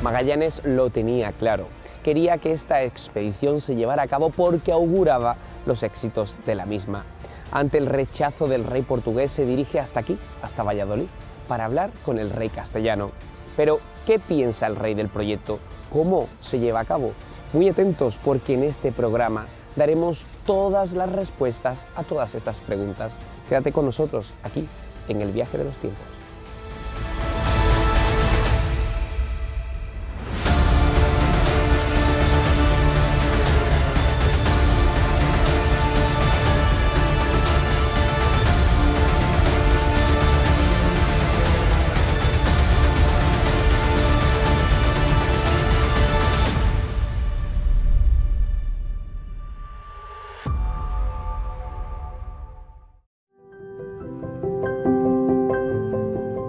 Magallanes lo tenía claro. Quería que esta expedición se llevara a cabo porque auguraba los éxitos de la misma. Ante el rechazo del rey portugués se dirige hasta aquí, hasta Valladolid, para hablar con el rey castellano. Pero, ¿qué piensa el rey del proyecto? ¿Cómo se lleva a cabo? Muy atentos porque en este programa daremos todas las respuestas a todas estas preguntas. Quédate con nosotros aquí, en El Viaje de los Tiempos.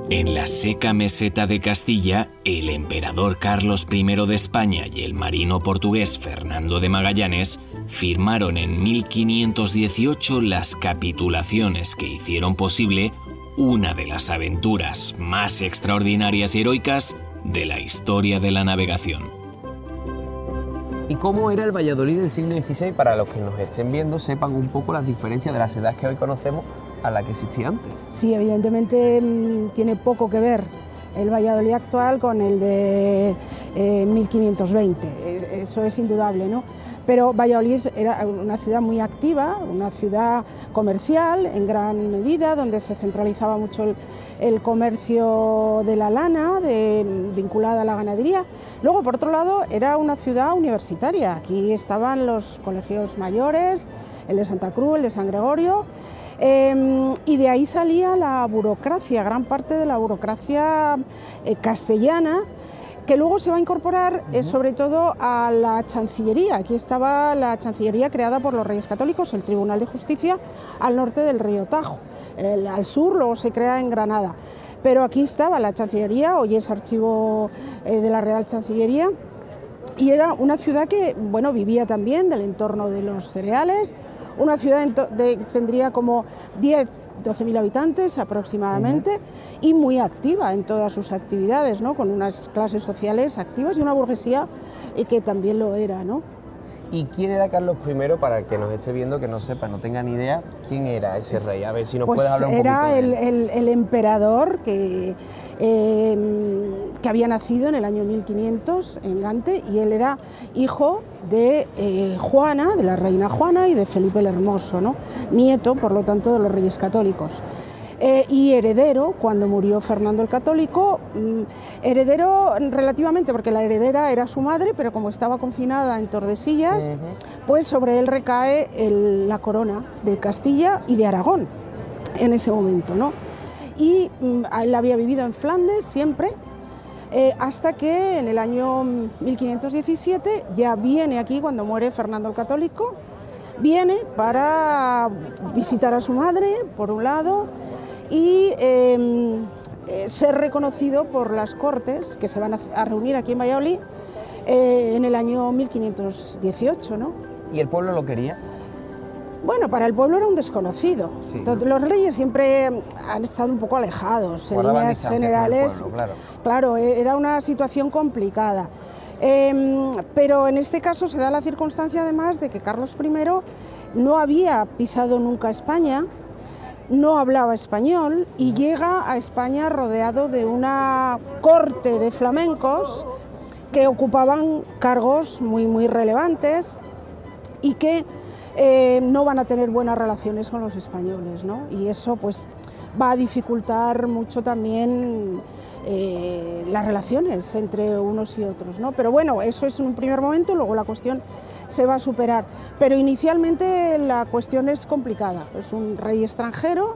En la seca meseta de Castilla, el emperador Carlos I de España y el marino portugués Fernando de Magallanes firmaron en 1518 las capitulaciones que hicieron posible una de las aventuras más extraordinarias y heroicas de la historia de la navegación. ¿Y cómo era el Valladolid del siglo XVI? Para los que nos estén viendo, sepan un poco las diferencias de la ciudad que hoy conocemos a la que existía antes. Sí, evidentemente tiene poco que ver el Valladolid actual con el de 1520, eso es indudable, ¿no? Pero Valladolid era una ciudad muy activa, una ciudad comercial en gran medida, donde se centralizaba mucho el comercio de la lana, vinculada a la ganadería. Luego, por otro lado, era una ciudad universitaria. Aquí estaban los colegios mayores, el de Santa Cruz, el de San Gregorio, y de ahí salía la burocracia, gran parte de la burocracia castellana, que luego se va a incorporar sobre todo a la Chancillería. Aquí estaba la Chancillería creada por los Reyes Católicos, el Tribunal de Justicia, al norte del río Tajo. Al sur luego se crea en Granada, pero aquí estaba la Chancillería, hoy es archivo de la Real Chancillería, y era una ciudad que, bueno, vivía también del entorno de los cereales, una ciudad tendría como 10-12.000 habitantes aproximadamente, y muy activa en todas sus actividades, ¿no? Con unas clases sociales activas y una burguesía que también lo era, ¿no? ¿Y quién era Carlos I? Para el que nos esté viendo, que no sepa, no tenga ni idea, ¿quién era ese rey? A ver si nos puedes hablar un poquito de él. Era el emperador que había nacido en el año 1500 en Gante, y él era hijo de Juana, de la reina Juana, y de Felipe el Hermoso, ¿no? Nieto, por lo tanto, de los Reyes Católicos. Y heredero, cuando murió Fernando el Católico, heredero relativamente, porque la heredera era su madre, pero como estaba confinada en Tordesillas, pues sobre él recae la corona de Castilla y de Aragón en ese momento, ¿no? Y él había vivido en Flandes siempre, hasta que en el año 1517 ya viene aquí, cuando muere Fernando el Católico, viene para visitar a su madre, por un lado, y ser reconocido por las Cortes que se van a reunir aquí en Valladolid en el año 1518, ¿no? ¿Y el pueblo lo quería? Bueno, para el pueblo era un desconocido. Sí. Los reyes siempre han estado un poco alejados, en líneas generales. Pueblo, claro, era una situación complicada. Pero en este caso se da la circunstancia además de que Carlos I no había pisado nunca España, no hablaba español y llega a España rodeado de una corte de flamencos que ocupaban cargos muy relevantes y que no van a tener buenas relaciones con los españoles, ¿no? Y eso pues va a dificultar mucho también las relaciones entre unos y otros, ¿no? Pero bueno, eso es en un primer momento, luego la cuestión se va a superar, pero inicialmente la cuestión es complicada. Es un rey extranjero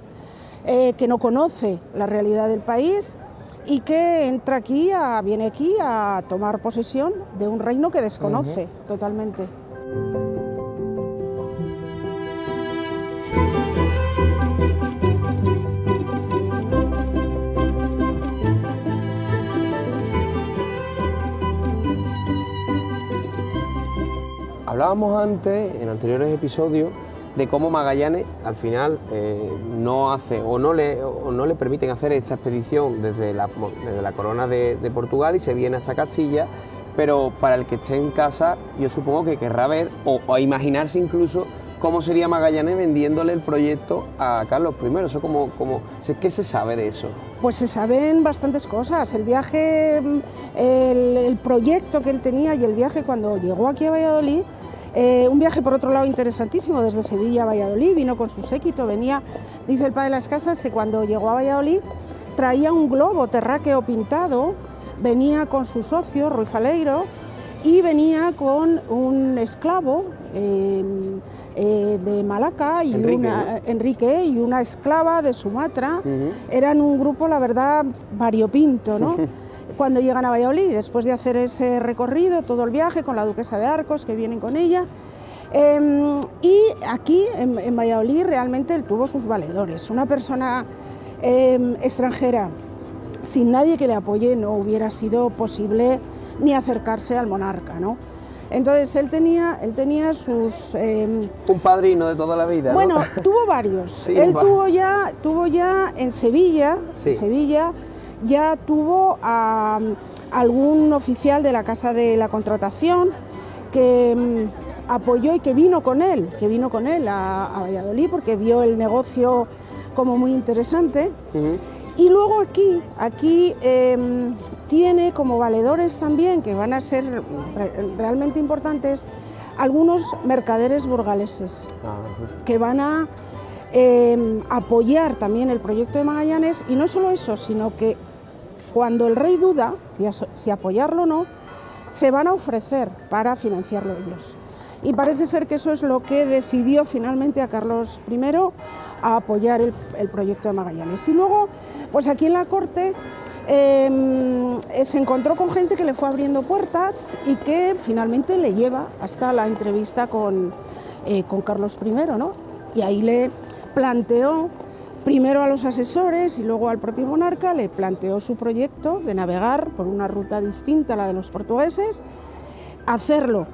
que no conoce la realidad del país y que viene aquí a tomar posesión de un reino que desconoce totalmente. Hablábamos antes, en anteriores episodios, de cómo Magallanes al final no hace o no le permiten hacer esta expedición desde la corona de Portugal y se viene hasta Castilla, pero para el que esté en casa yo supongo que querrá ver o imaginarse incluso cómo sería Magallanes vendiéndole el proyecto a Carlos I. Eso ¿qué se sabe de eso? Pues se saben bastantes cosas. El viaje, el proyecto que él tenía y el viaje cuando llegó aquí a Valladolid, un viaje por otro lado interesantísimo desde Sevilla a Valladolid, vino con su séquito, venía, dice el padre de las Casas, que cuando llegó a Valladolid traía un globo terráqueo pintado, venía con su socio, Ruy Faleiro, y venía con un esclavo de Malaca y Enrique y una esclava de Sumatra. Eran un grupo, la verdad, variopinto, ¿no? Cuando llegan a Valladolid, después de hacer ese recorrido, todo el viaje con la duquesa de Arcos, que vienen con ella, y aquí en Valladolid realmente él tuvo sus valedores. Una persona extranjera, sin nadie que le apoye, no hubiera sido posible ni acercarse al monarca, ¿no? Entonces él tenía sus... un padrino de toda la vida, ¿no? Bueno, tuvo varios. Sí, él tuvo ya en Sevilla, sí. Ya tuvo a algún oficial de la Casa de la Contratación que apoyó y que vino con él a Valladolid porque vio el negocio como muy interesante. Y luego aquí tiene como valedores también, que van a ser realmente importantes, algunos mercaderes burgaleses que van a apoyar también el proyecto de Magallanes, y no solo eso, sino que cuando el rey duda si apoyarlo o no, se van a ofrecer para financiarlo ellos. Y parece ser que eso es lo que decidió finalmente a Carlos I a apoyar el proyecto de Magallanes. Y luego, pues aquí en la corte se encontró con gente que le fue abriendo puertas y que finalmente le lleva hasta la entrevista con Carlos I, ¿no? Y ahí le planteó, primero a los asesores y luego al propio monarca, le planteó su proyecto de navegar por una ruta distinta a la de los portugueses, hacerlo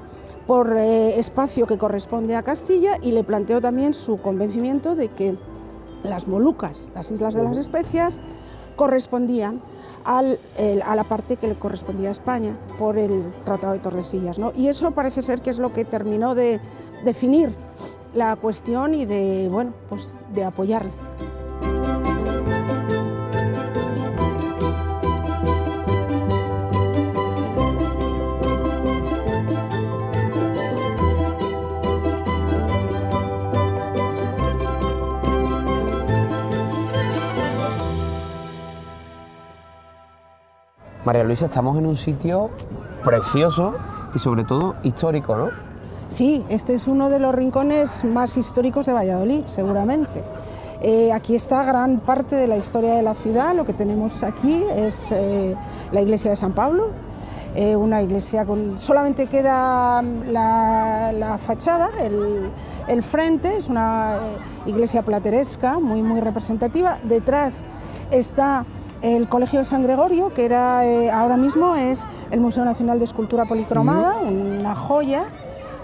por espacio que corresponde a Castilla, y le planteó también su convencimiento de que las Molucas, las Islas de las Especias, correspondían a la parte que le correspondía a España por el Tratado de Tordesillas, ¿no? Y eso parece ser que es lo que terminó de definir la cuestión y de, bueno, pues de apoyarle. María Luisa, estamos en un sitio precioso y sobre todo histórico, ¿no? Sí, este es uno de los rincones más históricos de Valladolid, seguramente. Aquí está gran parte de la historia de la ciudad. Lo que tenemos aquí es la iglesia de San Pablo, una iglesia con... solamente queda la fachada, el frente, es una iglesia plateresca muy representativa. Detrás está el Colegio de San Gregorio, que era ahora mismo es el Museo Nacional de Escultura Policromada, una joya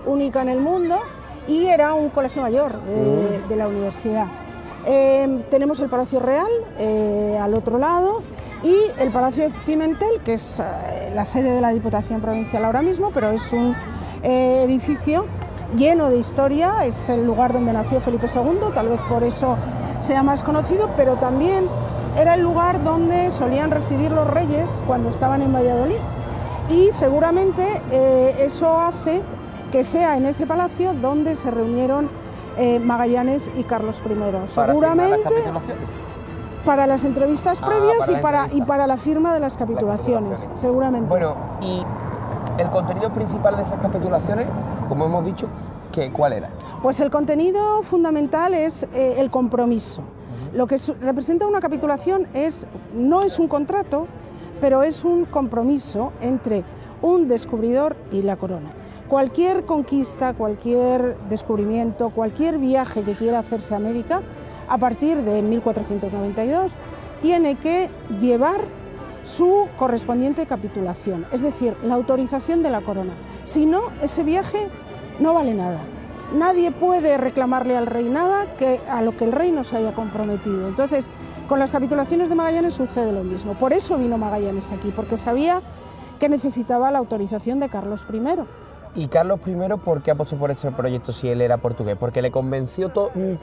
única en el mundo, y era un colegio mayor de la universidad. Tenemos el Palacio Real al otro lado y el Palacio de Pimentel, que es la sede de la Diputación Provincial ahora mismo, pero es un edificio lleno de historia, es el lugar donde nació Felipe II, tal vez por eso sea más conocido, pero también era el lugar donde solían residir los reyes cuando estaban en Valladolid, y seguramente eso hace que sea en ese palacio donde se reunieron Magallanes y Carlos I. Seguramente para las entrevistas previas y para la firma de las capitulaciones, seguramente. Bueno, y el contenido principal de esas capitulaciones, como hemos dicho, ¿cuál era? Pues el contenido fundamental es el compromiso. Lo que representa una capitulación no es un contrato, pero es un compromiso entre un descubridor y la corona. Cualquier conquista, cualquier descubrimiento, cualquier viaje que quiera hacerse a América, a partir de 1492, tiene que llevar su correspondiente capitulación, es decir, la autorización de la corona. Si no, ese viaje no vale nada. nadie puede reclamarle al rey nada a lo que el rey no se haya comprometido. Entonces, con las capitulaciones de Magallanes sucede lo mismo. Por eso vino Magallanes aquí, porque sabía que necesitaba la autorización de Carlos I. ¿Y Carlos I por qué apostó por este proyecto si él era portugués? ¿Porque le convenció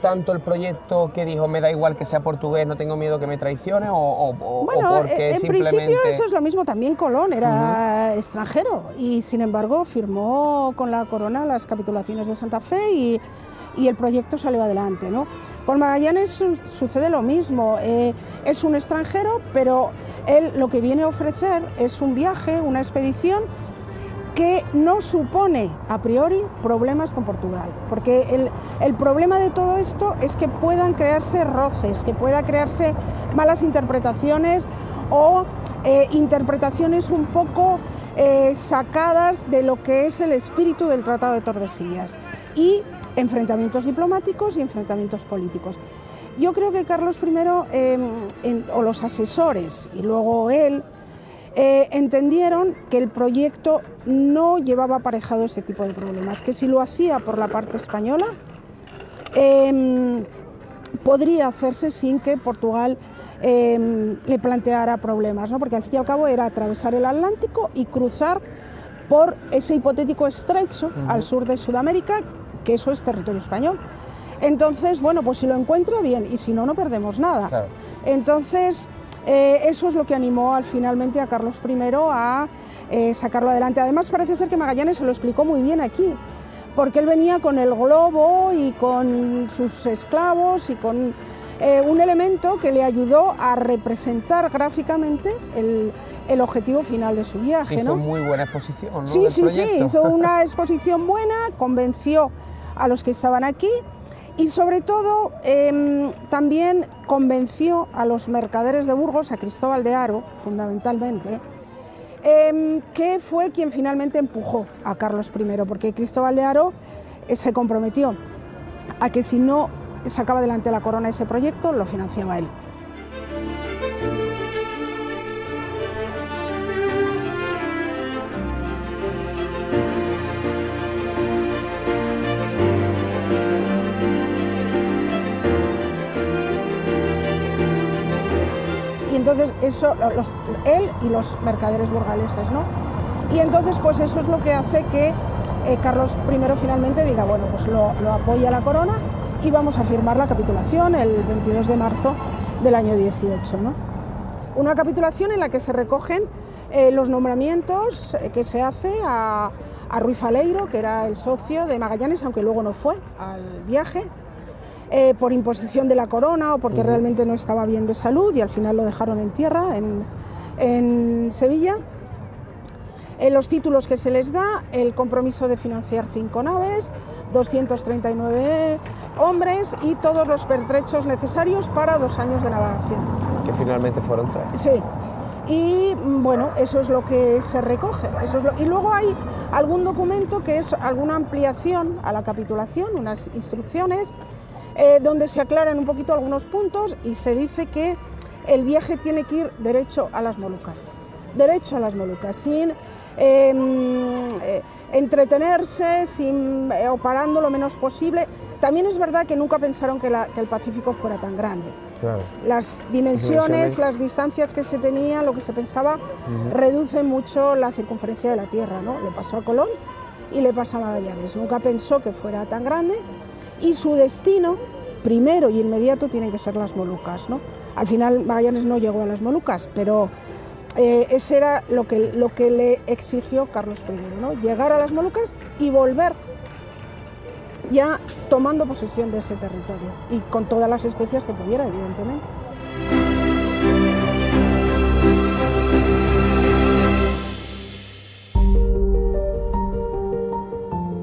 tanto el proyecto que dijo, me da igual que sea portugués, no tengo miedo que me traicione? ¿O porque en simplemente...? principio eso es lo mismo, también Colón era extranjero y sin embargo firmó con la corona las capitulaciones de Santa Fe y el proyecto salió adelante, ¿no? Con Magallanes sucede lo mismo, es un extranjero, pero él lo que viene a ofrecer es un viaje, una expedición que no supone a priori problemas con Portugal, porque el problema de todo esto es que puedan crearse roces, que pueda crearse malas interpretaciones o interpretaciones un poco sacadas de lo que es el espíritu del Tratado de Tordesillas y enfrentamientos diplomáticos y enfrentamientos políticos. Yo creo que Carlos I o los asesores y luego él entendieron que el proyecto no llevaba aparejado ese tipo de problemas, que si lo hacía por la parte española podría hacerse sin que Portugal le planteara problemas, ¿no? Porque al fin y al cabo era atravesar el Atlántico y cruzar por ese hipotético estrecho al sur de Sudamérica, que eso es territorio español. Entonces, bueno, pues si lo encuentra bien y si no, no perdemos nada. Claro. Entonces, eso es lo que animó finalmente a Carlos I a sacarlo adelante. Además, parece ser que Magallanes se lo explicó muy bien aquí, porque él venía con el globo y con sus esclavos y con un elemento que le ayudó a representar gráficamente el objetivo final de su viaje, hizo ¿no? Muy buena exposición, ¿no? Sí, hizo una exposición buena, convenció a los que estaban aquí y sobre todo también convenció a los mercaderes de Burgos, a Cristóbal de Haro fundamentalmente, que fue quien finalmente empujó a Carlos I, porque Cristóbal de Haro se comprometió a que si no sacaba adelante la corona ese proyecto, lo financiaba él. Y entonces eso, él y los mercaderes burgaleses, ¿no? Y entonces pues eso es lo que hace que Carlos I finalmente diga, bueno, pues lo apoya la corona y vamos a firmar la capitulación el 22 de marzo del año 18, ¿no? Una capitulación en la que se recogen los nombramientos que se hace a Ruy Faleiro, que era el socio de Magallanes, aunque luego no fue al viaje, por imposición de la corona o porque realmente no estaba bien de salud y al final lo dejaron en tierra en Sevilla. Los títulos que se les da, el compromiso de financiar 5 naves, 239 hombres y todos los pertrechos necesarios para 2 años de navegación. Que finalmente fueron 3. Sí, y bueno, eso es lo que se recoge. Y luego hay algún documento que es alguna ampliación a la capitulación, unas instrucciones, donde se aclaran un poquito algunos puntos y se dice que el viaje tiene que ir derecho a las Molucas, sin entretenerse, o parando lo menos posible. También es verdad que nunca pensaron que el Pacífico fuera tan grande. Claro. Las dimensiones, las distancias que se tenían, lo que se pensaba, reducen mucho la circunferencia de la Tierra, ¿no? Le pasó a Colón y le pasa a Magallanes. Nunca pensó que fuera tan grande y su destino, primero y inmediato, tienen que ser las Molucas, ¿no? Al final Magallanes no llegó a las Molucas, pero ese era lo que le exigió Carlos I, ¿no? Llegar a las Molucas y volver ya tomando posesión de ese territorio y con todas las especias que pudiera, evidentemente.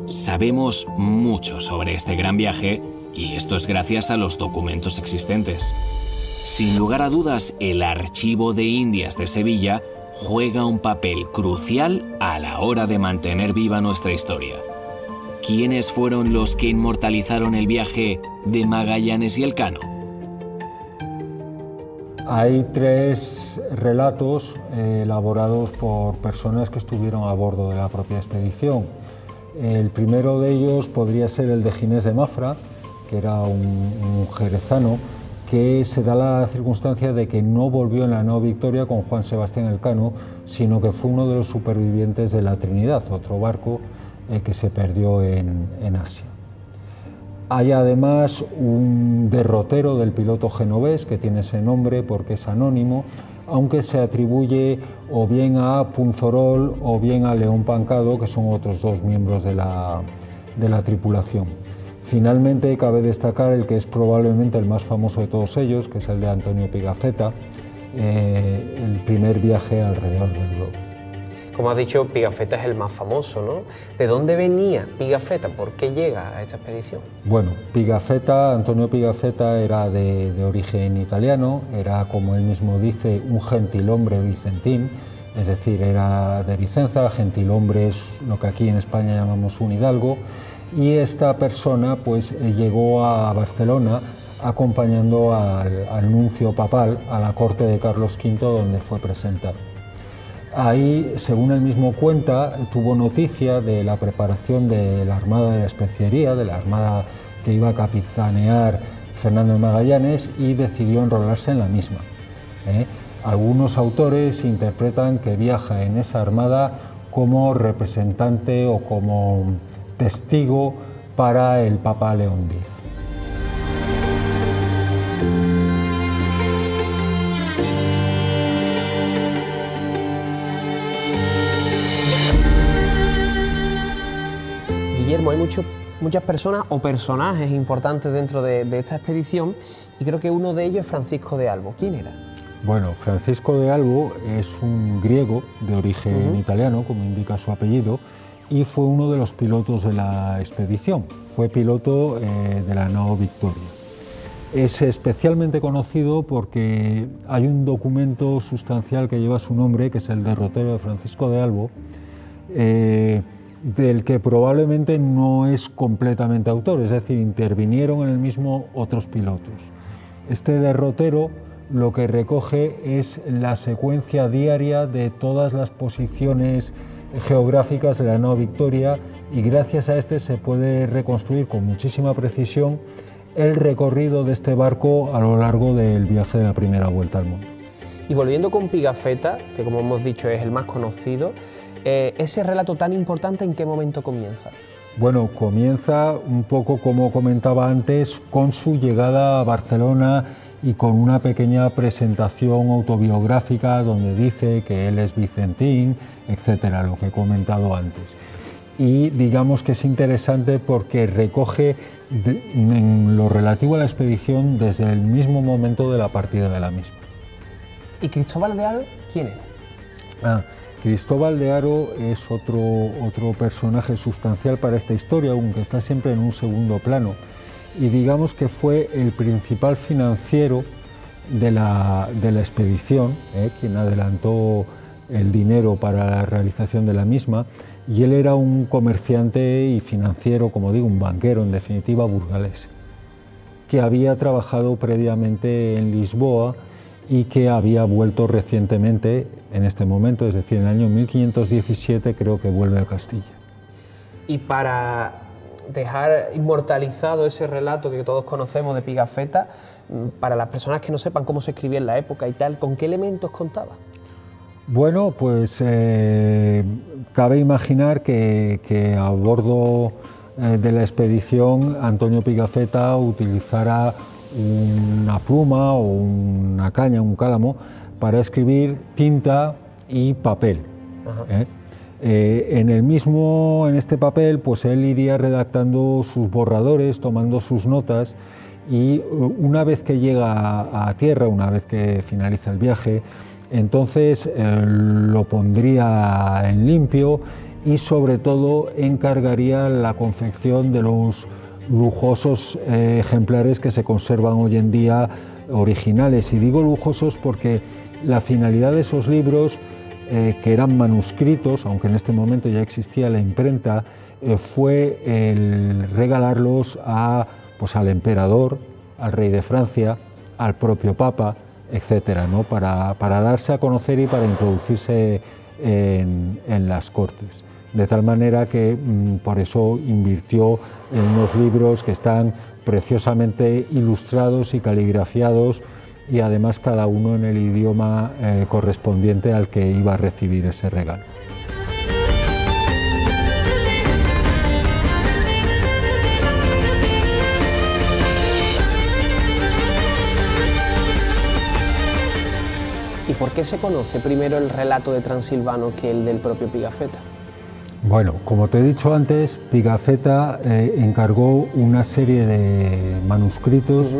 Sabemos mucho sobre este gran viaje y esto es gracias a los documentos existentes. Sin lugar a dudas, el Archivo de Indias de Sevilla juega un papel crucial a la hora de mantener viva nuestra historia. ¿Quiénes fueron los que inmortalizaron el viaje de Magallanes y Elcano? Hay 3 relatos elaborados por personas que estuvieron a bordo de la propia expedición. El primero de ellos podría ser el de Ginés de Mafra, que era un jerezano, que se da la circunstancia de que no volvió en la nao Victoria con Juan Sebastián Elcano, sino que fue uno de los supervivientes de la Trinidad, otro barco que se perdió en Asia. Hay además un derrotero del piloto genovés que tiene ese nombre porque es anónimo, aunque se atribuye o bien a Punzorol o bien a León Pancado, que son otros dos miembros de la tripulación. Finalmente, cabe destacar el que es probablemente el más famoso de todos ellos, que es el de Antonio Pigafetta, el primer viaje alrededor del globo. Como has dicho, Pigafetta es el más famoso, ¿no? ¿De dónde venía Pigafetta? ¿Por qué llega a esta expedición? Bueno, Antonio Pigafetta era de origen italiano, era, como él mismo dice, un gentilhombre vicentín, es decir, era de Vicenza. Gentilhombre es lo que aquí en España llamamos un hidalgo, y esta persona pues llegó a Barcelona acompañando al nuncio papal a la corte de Carlos V, donde fue presentado. Ahí, según él mismo cuenta, tuvo noticia de la preparación de la Armada de la Especiería, de la armada que iba a capitanear Fernando de Magallanes, y decidió enrolarse en la misma. Algunos autores interpretan que viaja en esa armada como representante o como testigo para el Papa León X. Guillermo, hay muchas personas o personajes importantes dentro de esta expedición, y creo que uno de ellos es Francisco de Albo. ¿Quién era? Bueno, Francisco de Albo es un griego de origen italiano, como indica su apellido, y fue uno de los pilotos de la expedición. Fue piloto de la nao Victoria. Es especialmente conocido porque hay un documento sustancial que lleva su nombre, que es el derrotero de Francisco de Albo, del que probablemente no es completamente autor, es decir, intervinieron en el mismo otros pilotos. Este derrotero lo que recoge es la secuencia diaria de todas las posiciones geográficas de la nao Victoria, y gracias a este se puede reconstruir con muchísima precisión el recorrido de este barco a lo largo del viaje de la primera vuelta al mundo. Y volviendo con Pigafetta, que como hemos dicho es el más conocido, ese relato tan importante, ¿en qué momento comienza? Bueno, comienza un poco como comentaba antes, con su llegada a Barcelona y con una pequeña presentación autobiográfica donde dice que él es vicentín, etcétera, lo que he comentado antes. Y digamos que es interesante porque recoge en lo relativo a la expedición desde el mismo momento de la partida de la misma. ¿Y Cristóbal de Haro quién era? Cristóbal de Haro es otro personaje sustancial para esta historia, aunque está siempre en un segundo plano, y digamos que fue el principal financiero de la expedición, quien adelantó el dinero para la realización de la misma, y él era un comerciante y financiero, como digo, un banquero, en definitiva, burgalés, que había trabajado previamente en Lisboa y que había vuelto recientemente, en este momento, es decir, en el año 1517, creo que vuelve a Castilla. Y para dejar inmortalizado ese relato que todos conocemos de Pigafetta, para las personas que no sepan cómo se escribía en la época y tal, ¿con qué elementos contaba? Bueno, pues cabe imaginar que a bordo de la expedición Antonio Pigafetta utilizara una pluma o una caña, un cálamo, para escribir, tinta y papel. En este papel, pues él iría redactando sus borradores, tomando sus notas, y una vez que llega a tierra, una vez que finaliza el viaje, entonces lo pondría en limpio y sobre todo encargaría la confección de los lujosos ejemplares que se conservan hoy en día originales. Y digo lujosos porque la finalidad de esos libros, que eran manuscritos, aunque en este momento ya existía la imprenta, fue el regalarlos al emperador, al rey de Francia, al propio Papa, etcétera, ¿no? para darse a conocer y para introducirse en las cortes. de tal manera que por eso invirtió en unos libros que están preciosamente ilustrados y caligrafiados, y además cada uno en el idioma correspondiente al que iba a recibir ese regalo. ¿Y por qué se conoce primero el relato de Transilvano que el del propio Pigafetta? Bueno, como te he dicho antes, Pigafetta encargó una serie de manuscritos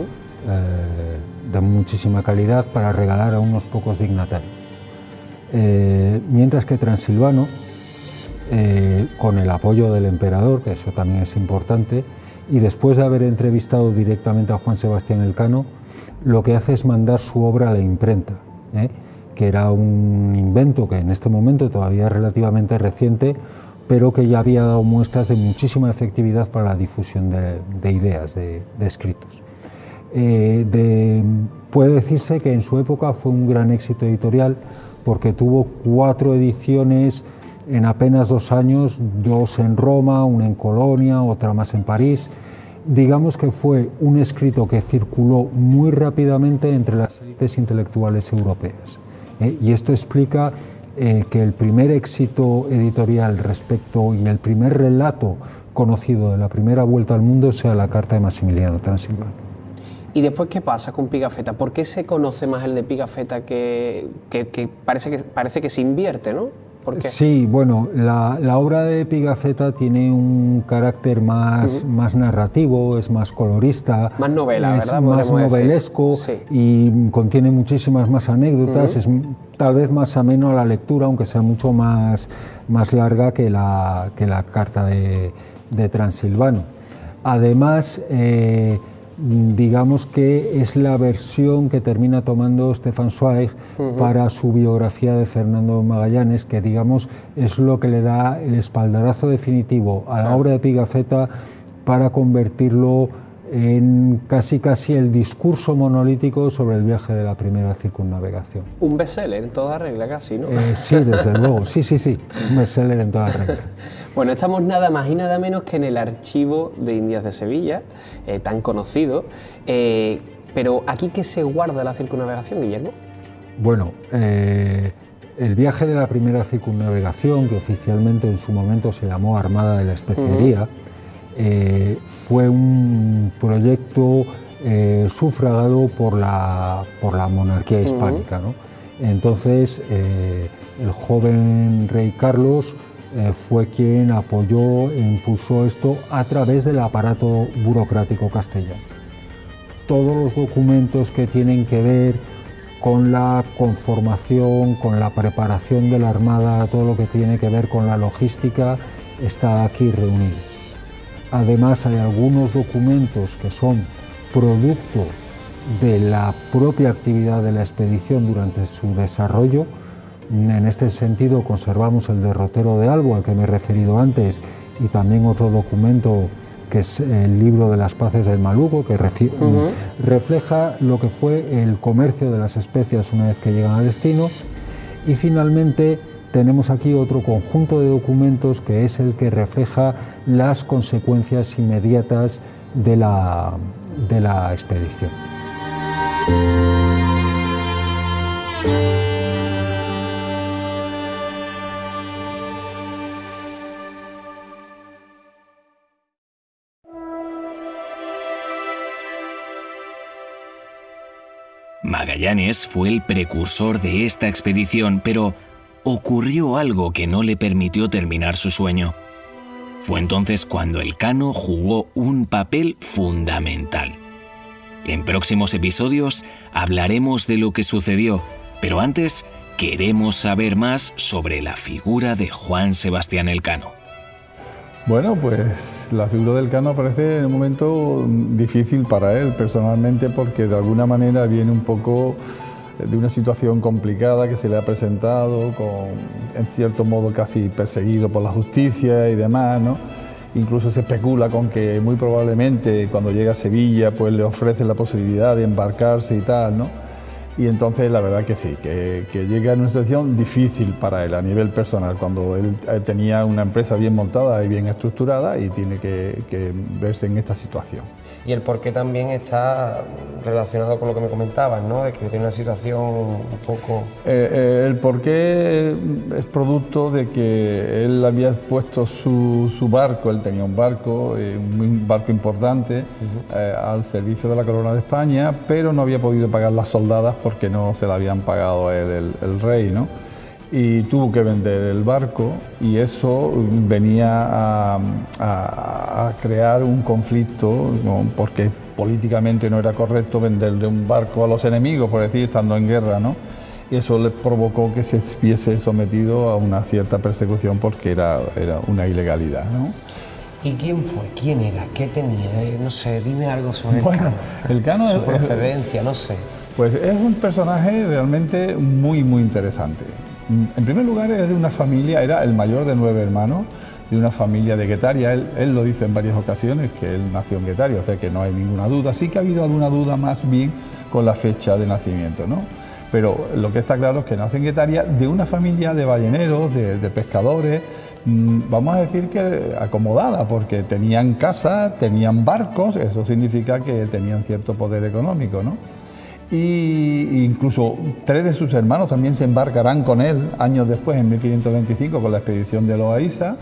de muchísima calidad para regalar a unos pocos dignatarios. Mientras que Transilvano, con el apoyo del emperador, que eso también es importante, y después de haber entrevistado directamente a Juan Sebastián Elcano, lo que hace es mandar su obra a la imprenta, que era un invento que en este momento todavía es relativamente reciente, pero que ya había dado muestras de muchísima efectividad para la difusión de ideas, de escritos. Puede decirse que en su época fue un gran éxito editorial, porque tuvo 4 ediciones en apenas 2 años, 2 en Roma, una en Colonia, otra más en París. Digamos que fue un escrito que circuló muy rápidamente entre las élites intelectuales europeas. Y esto explica que el primer éxito editorial respecto y el primer relato conocido de la primera vuelta al mundo sea la carta de Maximiliano Transilvano. ¿Y después qué pasa con Pigafetta? ¿Por qué se conoce más el de Pigafetta que parece que se invierte, ¿no? ¿Por qué? Sí, bueno, la obra de Pigafetta tiene un carácter más narrativo, es más colorista, más novela, es ¿verdad? más novelesco, sí. Y contiene muchísimas más anécdotas, es tal vez más ameno a la lectura, aunque sea mucho más larga que la carta de Transilvano. Además, digamos que es la versión que termina tomando Stefan Zweig para su biografía de Fernando Magallanes, que digamos es lo que le da el espaldarazo definitivo a la obra de Pigafetta para convertirlo en casi el discurso monolítico sobre el viaje de la primera circunnavegación. Un bestseller en toda regla casi, ¿no? Sí, desde luego, sí, un bestseller en toda regla. Bueno, estamos nada más y nada menos que en el Archivo de Indias de Sevilla, tan conocido, pero ¿aquí qué se guarda la circunnavegación, Guillermo? Bueno, el viaje de la primera circunnavegación, que oficialmente en su momento se llamó Armada de la Especiería, fue un proyecto sufragado por la monarquía hispánica, ¿no? Entonces, el joven rey Carlos fue quien apoyó e impulsó esto a través del aparato burocrático castellano. Todos los documentos que tienen que ver con la conformación, con la preparación de la Armada, todo lo que tiene que ver con la logística, está aquí reunido. Además, hay algunos documentos que son producto de la propia actividad de la expedición durante su desarrollo. En este sentido, conservamos el derrotero de Albo, al que me he referido antes, y también otro documento que es el libro de las paces del Maluco, que refleja lo que fue el comercio de las especias una vez que llegan a destino. Y finalmente, tenemos aquí otro conjunto de documentos que es el que refleja las consecuencias inmediatas de la expedición. Magallanes fue el precursor de esta expedición, pero ocurrió algo que no le permitió terminar su sueño. Fue entonces cuando Elcano jugó un papel fundamental. En próximos episodios hablaremos de lo que sucedió, pero antes queremos saber más sobre la figura de Juan Sebastián Elcano. Bueno, pues la figura de Elcano aparece en un momento difícil para él personalmente, porque de alguna manera viene un poco de una situación complicada que se le ha presentado, en cierto modo casi perseguido por la justicia y demás, ¿no? Incluso se especula con que muy probablemente cuando llega a Sevilla pues le ofrecen la posibilidad de embarcarse y tal, ¿no? Y entonces la verdad que sí, que llega en una situación difícil para él a nivel personal, cuando él tenía una empresa bien montada y bien estructurada y tiene que verse en esta situación. Y el porqué también está relacionado con lo que me comentabas, ¿no? De que tiene una situación un poco... El porqué es producto de que él había puesto su barco, él tenía un barco importante, al servicio de la Corona de España, pero no había podido pagar las soldadas porque no se la habían pagado a él el rey, ¿no? Y tuvo que vender el barco y eso venía a crear un conflicto, ¿no? Porque políticamente no era correcto venderle un barco a los enemigos, por decir, estando en guerra, ¿no? Y eso le provocó que se viese sometido a una cierta persecución porque era una ilegalidad, ¿no? ¿Y quién fue? ¿Quién era? ¿Qué tenía? No sé, dime algo sobre el Cano. Su procedencia, no sé. Pues es un personaje realmente muy interesante. En primer lugar, es de una familia, era el mayor de 9 hermanos, de una familia de Guetaria. Él lo dice en varias ocasiones, que él nació en Guetaria, o sea que no hay ninguna duda. Sí que ha habido alguna duda más bien con la fecha de nacimiento, ¿no? Pero lo que está claro es que nace en Guetaria de una familia de balleneros, de pescadores, vamos a decir que acomodada, porque tenían casa, tenían barcos, eso significa que tenían cierto poder económico, ¿no? Y incluso 3 de sus hermanos también se embarcarán con él años después, en 1525, con la expedición de Loaiza,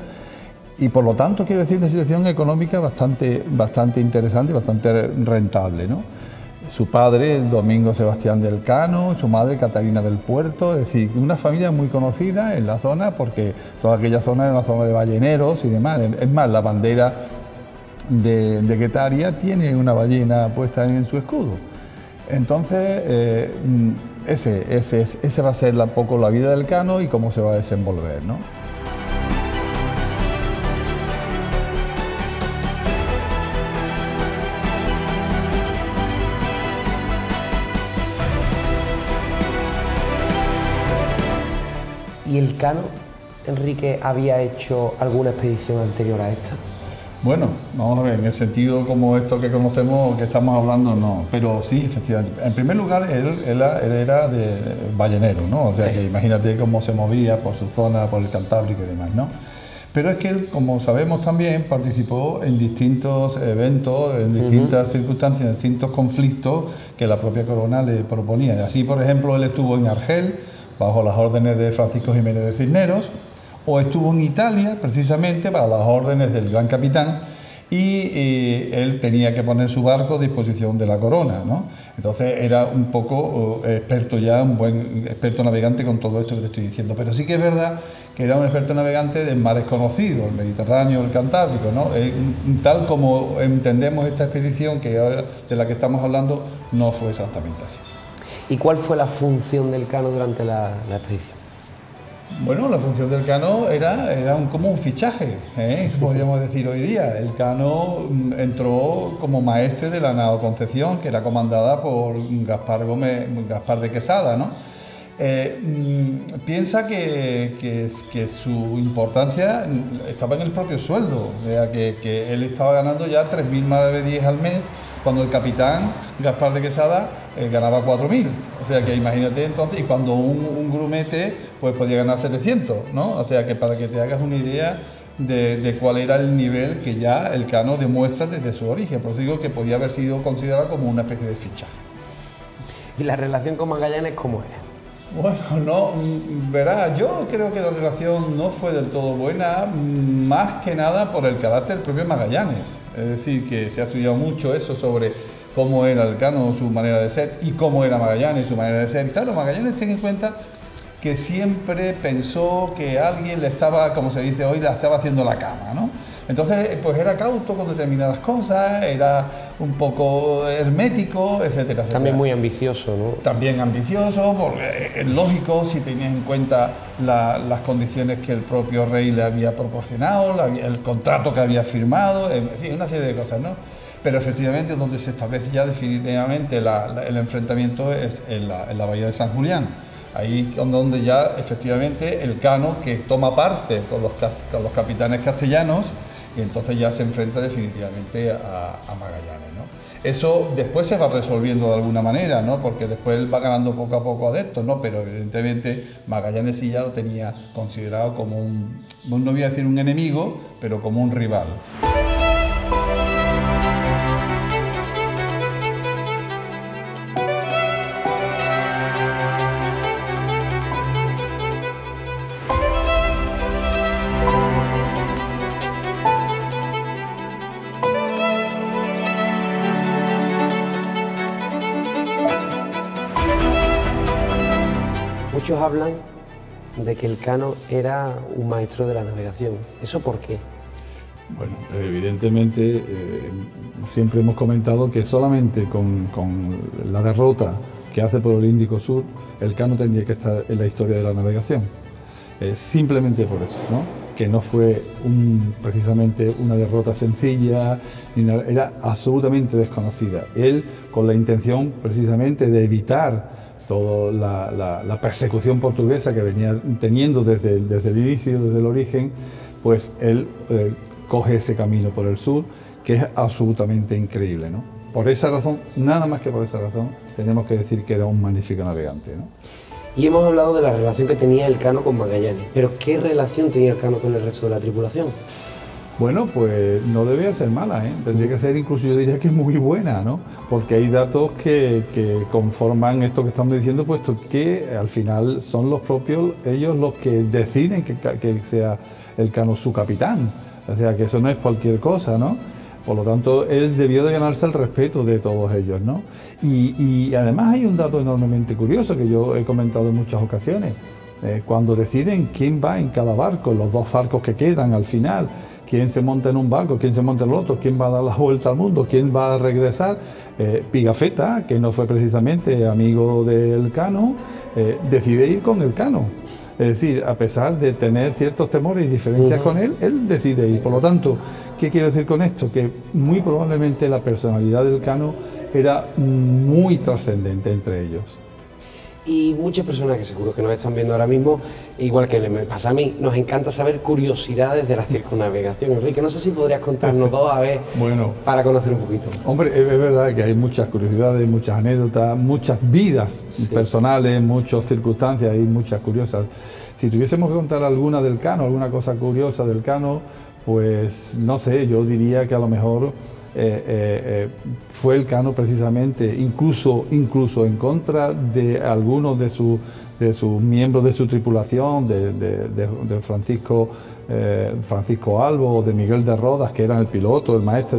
y por lo tanto quiero decir una situación económica bastante interesante y bastante rentable, ¿no? Su padre, el Domingo Sebastián del Cano, su madre, Catalina del Puerto, es decir, una familia muy conocida en la zona, porque toda aquella zona era una zona de balleneros y demás. Es más, la bandera de Guetaria tiene una ballena puesta en su escudo. Entonces, ese va a ser un poco la vida del Cano y cómo se va a desenvolver, ¿no? ¿Y el Cano, Enrique, había hecho alguna expedición anterior a esta? Bueno, vamos a ver, en el sentido como esto que conocemos, que estamos hablando, no, pero sí, efectivamente. En primer lugar, él era de ballenero, ¿no? O sea, que imagínate cómo se movía por su zona, por el Cantábrico y demás, ¿no? Pero es que él, como sabemos también, participó en distintos eventos, en distintas circunstancias, en distintos conflictos que la propia corona le proponía. Así, por ejemplo, él estuvo en Argel, bajo las órdenes de Francisco Jiménez de Cisneros, o estuvo en Italia, precisamente, para las órdenes del gran capitán, y él tenía que poner su barco a disposición de la corona, ¿no? Entonces era un poco experto ya, un buen experto navegante con todo esto que te estoy diciendo. Pero sí que es verdad que era un experto navegante de mares conocidos, el Mediterráneo, el Cantábrico, ¿no? Tal como entendemos esta expedición que ahora, de la que estamos hablando, no fue exactamente así. ¿Y cuál fue la función del Cano durante la expedición? Bueno, la función del Cano era como un fichaje, podríamos decir hoy día. El Cano entró como maestre de la nao Concepción, que era comandada por Gaspar de Quesada, ¿no? Piensa que su importancia estaba en el propio sueldo, o sea, que él estaba ganando ya 3.000 maravedíes al mes, cuando el capitán Gaspar de Quesada ganaba 4.000, o sea que imagínate entonces, y cuando un grumete pues podía ganar 700, ¿no? O sea que para que te hagas una idea de cuál era el nivel que ya el Cano demuestra desde su origen, por eso digo que podía haber sido considerado como una especie de fichaje. ¿Y la relación con Magallanes cómo era? Bueno, no, verás, yo creo que la relación no fue del todo buena, más que nada por el carácter del propio Magallanes. Es decir, que se ha estudiado mucho eso sobre cómo era el Cano, su manera de ser, y cómo era Magallanes, su manera de ser. Y claro, Magallanes, ten en cuenta que siempre pensó que alguien le estaba, como se dice hoy, le estaba haciendo la cama, ¿no? Entonces, pues era cauto con determinadas cosas, era un poco hermético, etcétera, etcétera. También muy ambicioso, ¿no? También ambicioso, porque es lógico si tenías en cuenta las condiciones que el propio rey le había proporcionado, el contrato que había firmado, en fin, una serie de cosas, ¿no? Pero efectivamente donde se establece ya definitivamente el enfrentamiento es en la bahía de San Julián. Ahí donde ya efectivamente el Cano, que toma parte con los capitanes castellanos, y entonces ya se enfrenta definitivamente a Magallanes, ¿no? Eso después se va resolviendo de alguna manera, ¿no? Porque después él va ganando poco a poco adeptos, ¿no? Pero evidentemente Magallanes sí ya lo tenía considerado como un, no voy a decir un enemigo, pero como un rival. Muchos hablan de que Elcano era un maestro de la navegación. ¿Eso por qué? Bueno, evidentemente siempre hemos comentado que solamente con la derrota que hace por el Índico Sur, Elcano tendría que estar en la historia de la navegación. Simplemente por eso, ¿no? Que no fue precisamente una derrota sencilla, era absolutamente desconocida. Él, con la intención precisamente de evitar toda la persecución portuguesa que venía teniendo desde el inicio, desde el origen, pues él coge ese camino por el sur, que es absolutamente increíble, ¿no? Por esa razón, nada más que por esa razón, tenemos que decir que era un magnífico navegante, ¿no? Y hemos hablado de la relación que tenía Elcano con Magallanes, pero ¿qué relación tenía Elcano con el resto de la tripulación? Bueno, pues no debía ser mala, ¿eh? Tendría que ser, incluso yo diría que muy buena, ¿no? Porque hay datos que conforman esto que estamos diciendo, puesto que al final son los propios ellos los que deciden que sea Elcano su capitán. O sea, que eso no es cualquier cosa, ¿no? Por lo tanto, él debió de ganarse el respeto de todos ellos, ¿no? Y además hay un dato enormemente curioso que yo he comentado en muchas ocasiones. Cuando deciden quién va en cada barco, los dos barcos que quedan al final, quién se monta en un barco, quién se monta en el otro, quién va a dar la vuelta al mundo, quién va a regresar, Pigafetta, que no fue precisamente amigo de Elcano, decide ir con Elcano. Es decir, a pesar de tener ciertos temores y diferencias con él decide ir. Por lo tanto, ¿qué quiero decir con esto? Que muy probablemente la personalidad de Elcano era muy trascendente entre ellos. Y muchas personas que seguro que nos están viendo ahora mismo, igual que me pasa a mí, nos encanta saber curiosidades de la circunnavegación. Enrique, no sé si podrías contarnos dos, a ver, bueno, para conocer un poquito. Hombre, es verdad que hay muchas curiosidades, muchas anécdotas, muchas vidas personales, muchas circunstancias y muchas curiosas. Si tuviésemos que contar alguna del Elcano, alguna cosa curiosa del Elcano, pues no sé, yo diría que a lo mejor fue Elcano precisamente, incluso en contra de algunos de sus miembros de su tripulación, de Francisco Albo o de Miguel de Rodas, que eran el piloto, el maestre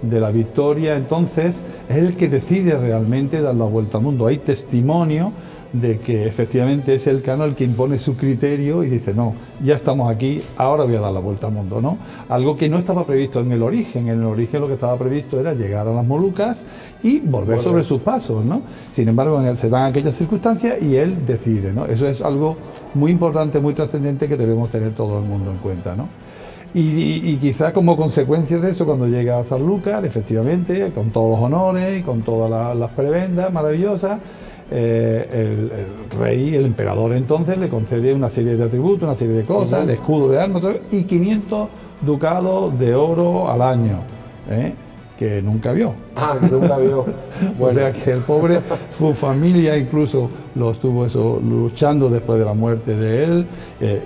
de la Victoria. Entonces es el que decide realmente dar la vuelta al mundo. Hay testimonio de que efectivamente es Elcano el que impone su criterio y dice, no, ya estamos aquí, ahora voy a dar la vuelta al mundo, ¿no? Algo que no estaba previsto en el origen. En el origen lo que estaba previsto era llegar a las Molucas y volver sobre sus pasos, ¿no? Sin embargo, se dan aquellas circunstancias y él decide, ¿no? Eso es algo muy importante, muy trascendente, que debemos tener todo el mundo en cuenta, ¿no? Y quizá como consecuencia de eso, cuando llega a Sanlúcar, efectivamente, con todos los honores y con todas las prebendas maravillosas, el rey, el emperador entonces, le concede una serie de atributos, una serie de cosas, el escudo de armas y 500 ducados de oro al año, que nunca vio. Ah, que nunca vio. Bueno. O sea que el pobre, su familia incluso lo estuvo luchando después de la muerte de él,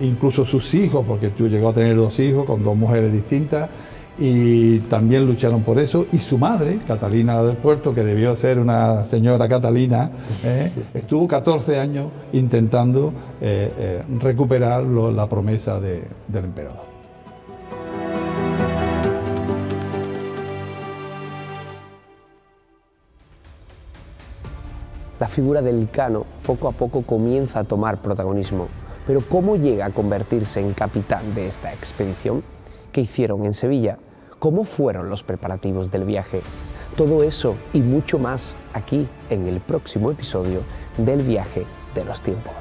incluso sus hijos, porque tú llegó a tener 2 hijos con 2 mujeres distintas, y también lucharon por eso. Y su madre, Catalina del Puerto, que debió ser una señora Catalina, estuvo 14 años intentando recuperar la promesa del emperador. La figura del Elcano poco a poco comienza a tomar protagonismo, pero ¿cómo llega a convertirse en capitán de esta expedición? ¿Qué hicieron en Sevilla? ¿Cómo fueron los preparativos del viaje? Todo eso y mucho más aquí en el próximo episodio del Viaje de los Tiempos.